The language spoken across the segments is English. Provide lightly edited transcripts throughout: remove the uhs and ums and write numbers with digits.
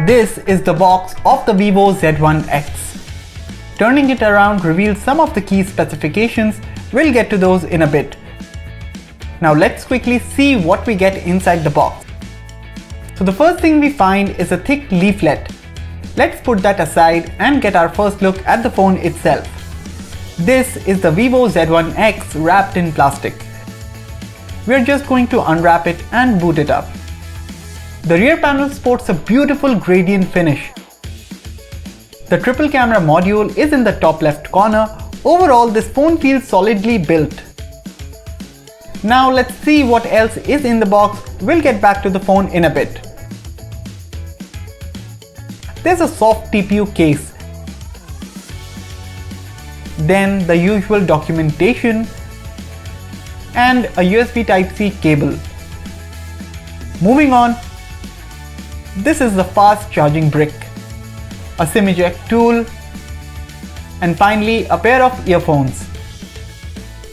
This is the box of the Vivo Z1x. Turning it around reveals some of the key specifications. We'll get to those in a bit. Now let's quickly see what we get inside the box. So the first thing we find is a thick leaflet. Let's put that aside and get our first look at the phone itself. This is the Vivo Z1x wrapped in plastic. We're just going to unwrap it and boot it up. The rear panel sports a beautiful gradient finish. The triple camera module is in the top left corner. Overall, this phone feels solidly built. Now let's see what else is in the box. We'll get back to the phone in a bit. There's a soft TPU case. Then the usual documentation and a USB Type-C cable. Moving on, this is the fast charging brick, a SIM eject tool, and finally a pair of earphones.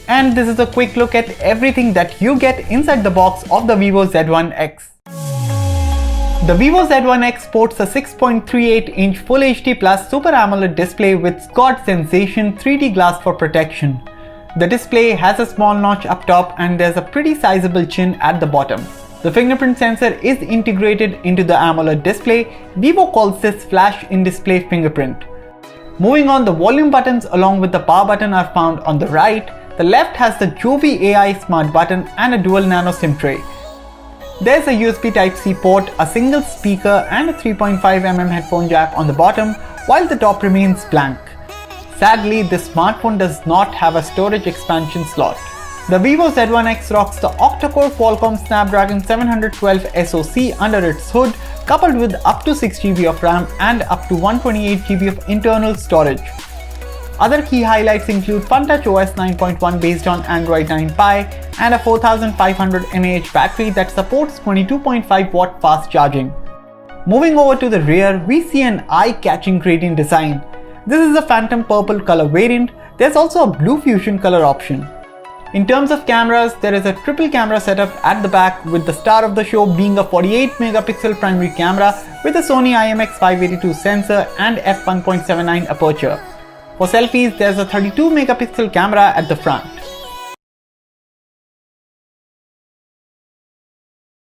And this is a quick look at everything that you get inside the box of the Vivo Z1x. The Vivo Z1x sports a 6.38-inch Full HD Plus Super AMOLED display with Scott Sensation 3D glass for protection. The display has a small notch up top and there's a pretty sizable chin at the bottom. The fingerprint sensor is integrated into the AMOLED display. Vivo calls this flash in-display fingerprint. Moving on, the volume buttons along with the power button are found on the right. The left has the Jovi AI smart button and a dual nano SIM tray. There's a USB Type-C port, a single speaker and a 3.5mm headphone jack on the bottom, while the top remains blank. Sadly, this smartphone does not have a storage expansion slot. The Vivo Z1x rocks the octa-core Qualcomm Snapdragon 712 SoC under its hood, coupled with up to 6GB of RAM and up to 128GB of internal storage. Other key highlights include FunTouch OS 9.1 based on Android 9 Pie and a 4500 mAh battery that supports 22.5W fast charging. Moving over to the rear, we see an eye-catching gradient design. This is the Phantom Purple color variant. There's also a Blue Fusion color option. In terms of cameras, there is a triple camera setup at the back, with the star of the show being a 48MP primary camera with a Sony IMX582 sensor and f1.79 aperture. For selfies, there's a 32MP camera at the front.